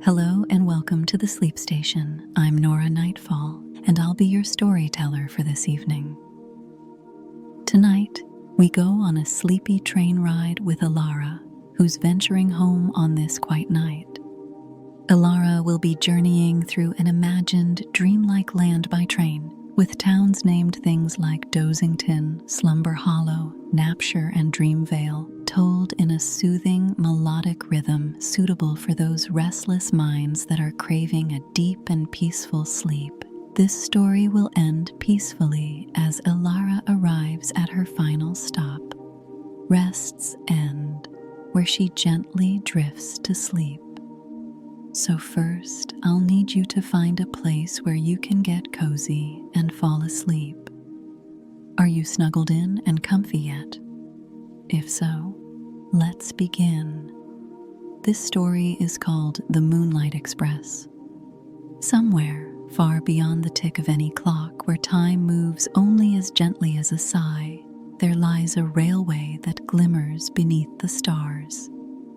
Hello and welcome to the Sleep Station. I'm Nora Nightfall, and I'll be your storyteller for this evening. Tonight, we go on a sleepy train ride with Elara, who's venturing home on this quiet night. Elara will be journeying through an imagined, dreamlike land by train, with towns named things like Dozington, Slumber Hollow, Napshire, and Dreamvale, told in a soothing, melodic rhythm suitable for those restless minds that are craving a deep and peaceful sleep. This story will end peacefully as Elara arrives at her final stop, Rest's End, where she gently drifts to sleep. So first, I'll need you to find a place where you can get cozy and fall asleep. Are you snuggled in and comfy yet? If so, let's begin. This story is called The Moonlight Express. Somewhere, far beyond the tick of any clock, where time moves only as gently as a sigh, there lies a railway that glimmers beneath the stars.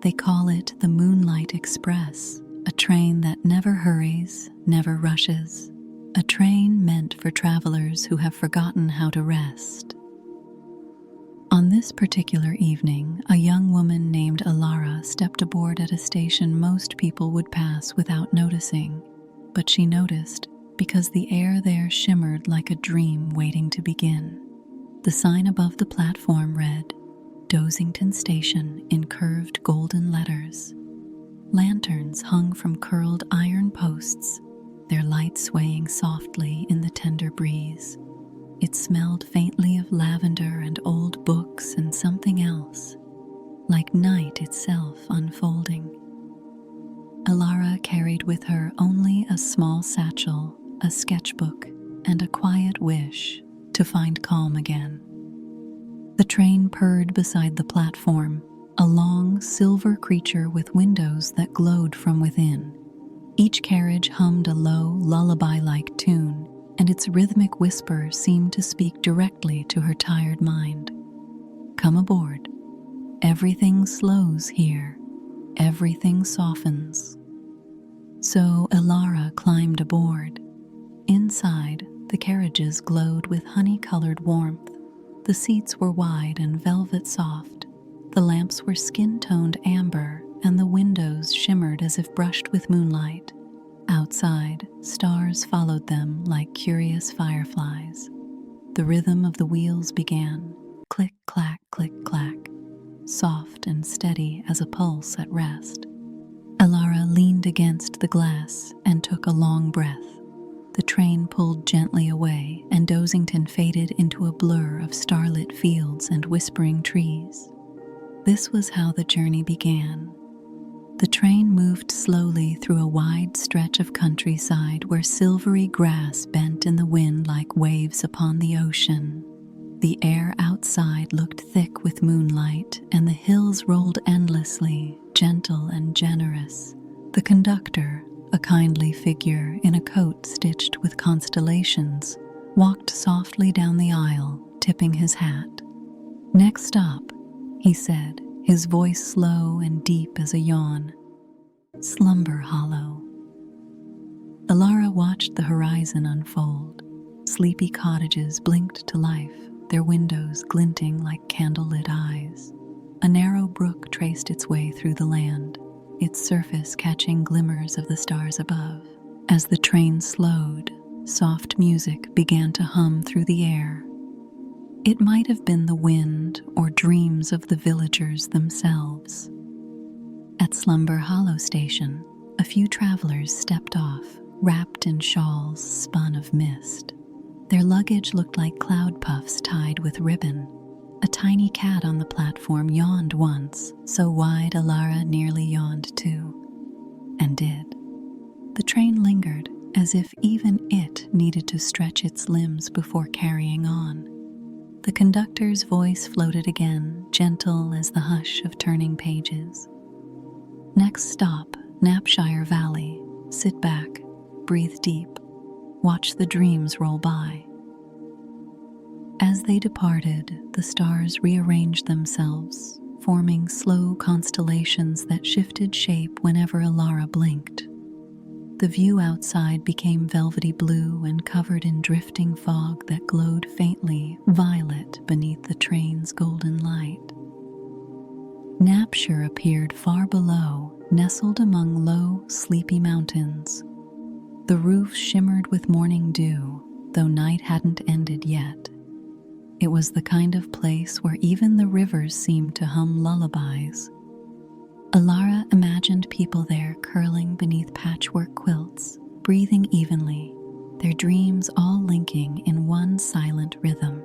They call it the Moonlight Express, a train that never hurries, never rushes, a train meant for travelers who have forgotten how to rest. On this particular evening, a young woman named Elara stepped aboard at a station most people would pass without noticing, but she noticed because the air there shimmered like a dream waiting to begin. The sign above the platform read, "Dozington Station," in curved golden letters. Lanterns hung from curled iron posts, their light swaying softly in the tender breeze. It smelled faintly of lavender and old books and something else, like night itself unfolding. Elara carried with her only a small satchel, a sketchbook, and a quiet wish to find calm again. The train purred beside the platform, a long silver creature with windows that glowed from within. Each carriage hummed a low, lullaby-like tune, and its rhythmic whisper seemed to speak directly to her tired mind. Come aboard. Everything slows here. Everything softens. So Elara climbed aboard. Inside, the carriages glowed with honey-colored warmth. The seats were wide and velvet soft. The lamps were skin-toned amber, and the windows shimmered as if brushed with moonlight. Outside, stars followed them like curious fireflies. The rhythm of the wheels began, click-clack, click-clack, soft and steady as a pulse at rest. Elara leaned against the glass and took a long breath. The train pulled gently away, and Dozington faded into a blur of starlit fields and whispering trees. This was how the journey began. The train moved slowly through a wide stretch of countryside where silvery grass bent in the wind like waves upon the ocean. The air outside looked thick with moonlight, and the hills rolled endlessly, gentle and generous. The conductor, a kindly figure in a coat stitched with constellations, walked softly down the aisle, tipping his hat. "Next stop," he said, his voice slow and deep as a yawn. "Slumber Hollow." Elara watched the horizon unfold. Sleepy cottages blinked to life, their windows glinting like candlelit eyes. A narrow brook traced its way through the land, its surface catching glimmers of the stars above. As the train slowed, soft music began to hum through the air. It might have been the wind or dreams of the villagers themselves. At Slumber Hollow station, a few travelers stepped off, wrapped in shawls spun of mist. Their luggage looked like cloud puffs tied with ribbon. A tiny cat on the platform yawned once, so wide Elara nearly yawned too, and did. The train lingered, as if even it needed to stretch its limbs before carrying on. The conductor's voice floated again, gentle as the hush of turning pages. "Next stop, Napshire Valley. Sit back, breathe deep, watch the dreams roll by." As they departed, the stars rearranged themselves, forming slow constellations that shifted shape whenever Elara blinked. The view outside became velvety blue and covered in drifting fog that glowed faintly violet beneath the train's golden light. Napshire appeared far below, nestled among low, sleepy mountains. The roof shimmered with morning dew, though night hadn't ended yet. It was the kind of place where even the rivers seemed to hum lullabies. Elara imagined people there curling beneath patchwork quilts, breathing evenly, their dreams all linking in one silent rhythm.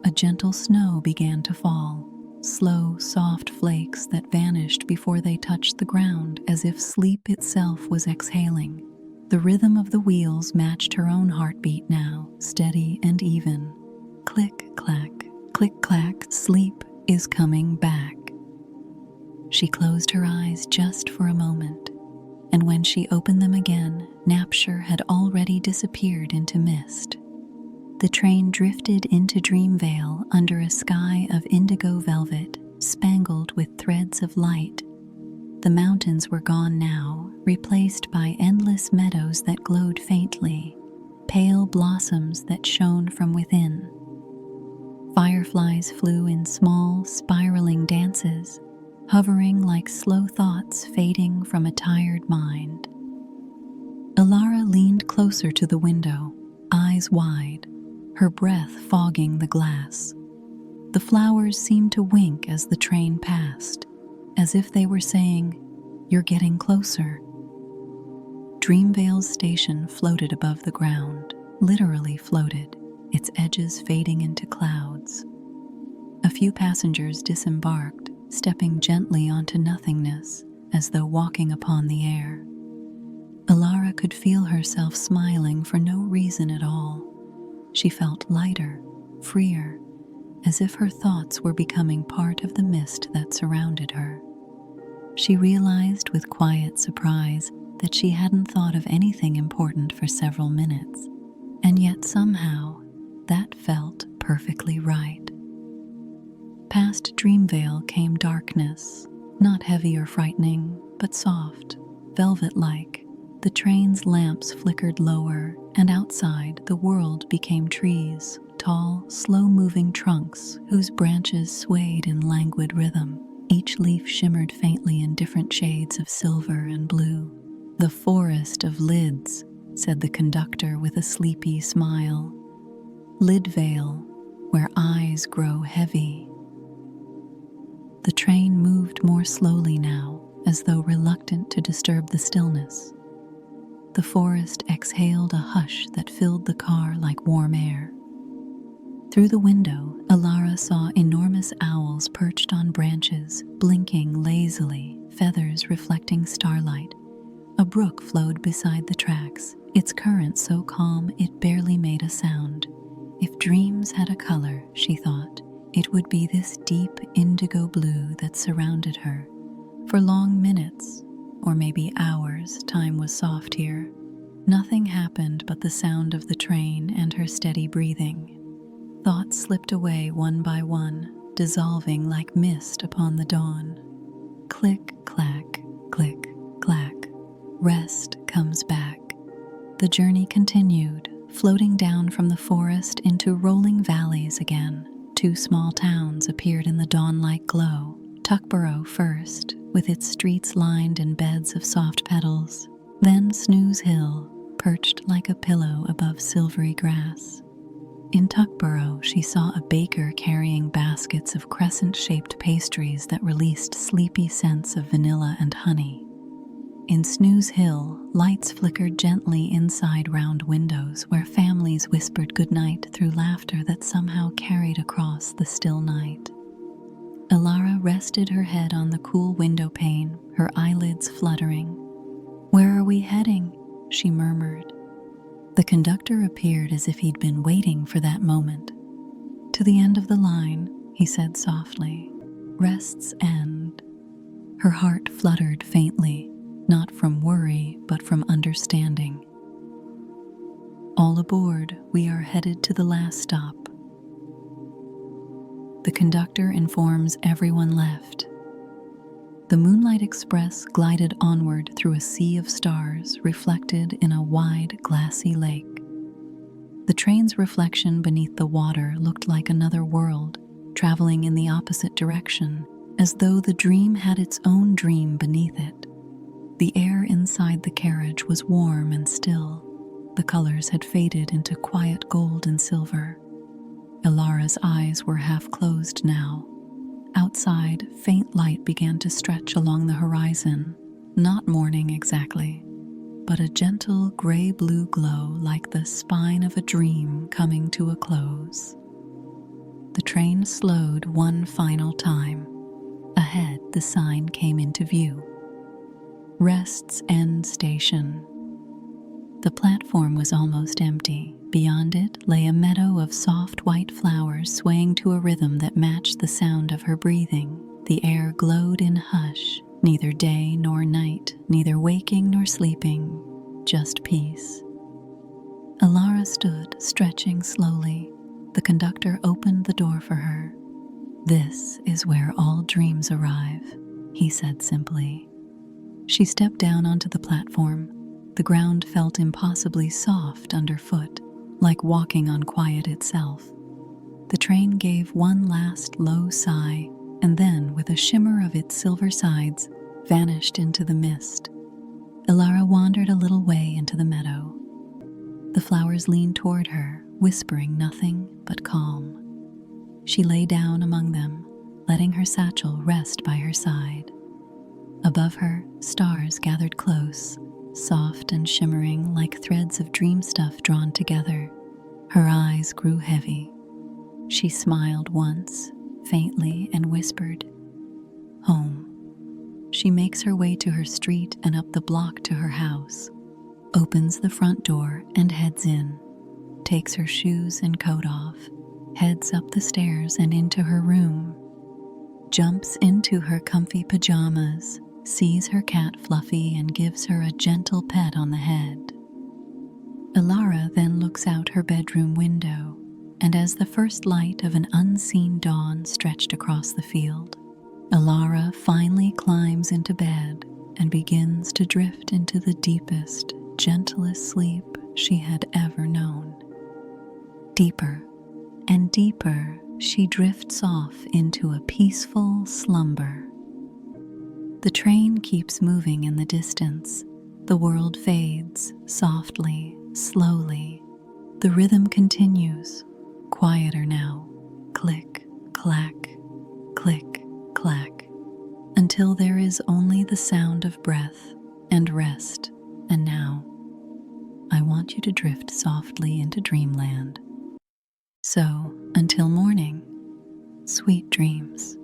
A gentle snow began to fall, slow, soft flakes that vanished before they touched the ground as if sleep itself was exhaling. The rhythm of the wheels matched her own heartbeat now, steady and even. Click-clack, click-clack, sleep is coming back. She closed her eyes just for a moment, and when she opened them again, Napshire had already disappeared into mist. The train drifted into Dreamvale under a sky of indigo velvet, spangled with threads of light. The mountains were gone now, replaced by endless meadows that glowed faintly, pale blossoms that shone from within. Fireflies flew in small, spiraling dances, hovering like slow thoughts fading from a tired mind. Elara leaned closer to the window, eyes wide, her breath fogging the glass. The flowers seemed to wink as the train passed, as if they were saying, "You're getting closer." Dreamvale's station floated above the ground, literally floated, its edges fading into clouds. A few passengers disembarked, stepping gently onto nothingness, as though walking upon the air. Elara could feel herself smiling for no reason at all. She felt lighter, freer, as if her thoughts were becoming part of the mist that surrounded her. She realized with quiet surprise that she hadn't thought of anything important for several minutes, and yet somehow that felt perfectly right. Past Dreamvale came darkness, not heavy or frightening, but soft, velvet-like. The train's lamps flickered lower, and outside the world became trees, tall, slow-moving trunks whose branches swayed in languid rhythm. Each leaf shimmered faintly in different shades of silver and blue. "The forest of lids," said the conductor with a sleepy smile. "Lidvale, where eyes grow heavy." The train moved more slowly now, as though reluctant to disturb the stillness. The forest exhaled a hush that filled the car like warm air. Through the window, Elara saw enormous owls perched on branches, blinking lazily, feathers reflecting starlight. A brook flowed beside the tracks, its current so calm it barely made a sound. If dreams had a color, she thought, it would be this deep indigo blue that surrounded her. For long minutes, or maybe hours, time was soft here. Nothing happened but the sound of the train and her steady breathing. Thoughts slipped away one by one, dissolving like mist upon the dawn. Click, clack, click, clack. Rest comes back. The journey continued, floating down from the forest into rolling valleys again. Two small towns appeared in the dawn-like glow. Tuckborough first, with its streets lined in beds of soft petals. Then Snooze Hill, perched like a pillow above silvery grass. In Tuckborough, she saw a baker carrying baskets of crescent-shaped pastries that released sleepy scents of vanilla and honey. In Snooze Hill, lights flickered gently inside round windows where families whispered goodnight through laughter that somehow carried across the still night. Elara rested her head on the cool window pane, her eyelids fluttering. "Where are we heading?" she murmured. The conductor appeared as if he'd been waiting for that moment. "To the end of the line," he said softly. "Rest's end." Her heart fluttered faintly, not from worry, but from understanding. "All aboard, we are headed to the last stop." The conductor informs everyone left. The Moonlight Express glided onward through a sea of stars reflected in a wide, glassy lake. The train's reflection beneath the water looked like another world, traveling in the opposite direction, as though the dream had its own dream beneath it. The air inside the carriage was warm and still. The colors had faded into quiet gold and silver. Elara's eyes were half closed now. Outside, faint light began to stretch along the horizon, not morning exactly, but a gentle gray-blue glow like the spine of a dream coming to a close. The train slowed one final time. Ahead, the sign came into view. Rest's End Station. The platform was almost empty. Beyond it lay a meadow of soft white flowers swaying to a rhythm that matched the sound of her breathing. The air glowed in hush, neither day nor night, neither waking nor sleeping, just peace. Elara stood, stretching slowly. The conductor opened the door for her. "This is where all dreams arrive," he said simply. She stepped down onto the platform. The ground felt impossibly soft underfoot, like walking on quiet itself. The train gave one last low sigh, and then, with a shimmer of its silver sides, vanished into the mist. Elara wandered a little way into the meadow. The flowers leaned toward her, whispering nothing but calm. She lay down among them, letting her satchel rest by her side. Above her, stars gathered close, soft and shimmering like threads of dream stuff drawn together. Her eyes grew heavy. She smiled once, faintly, and whispered, "Home." She makes her way to her street and up the block to her house, opens the front door and heads in, takes her shoes and coat off, heads up the stairs and into her room, jumps into her comfy pajamas, sees her cat Fluffy and gives her a gentle pet on the head. Elara then looks out her bedroom window, and as the first light of an unseen dawn stretched across the field, Elara finally climbs into bed and begins to drift into the deepest, gentlest sleep she had ever known. Deeper and deeper she drifts off into a peaceful slumber. The train keeps moving in the distance. The world fades, softly, slowly. The rhythm continues, quieter now. Click, clack, click, clack, until there is only the sound of breath and rest. And now, I want you to drift softly into dreamland. So, until morning, sweet dreams.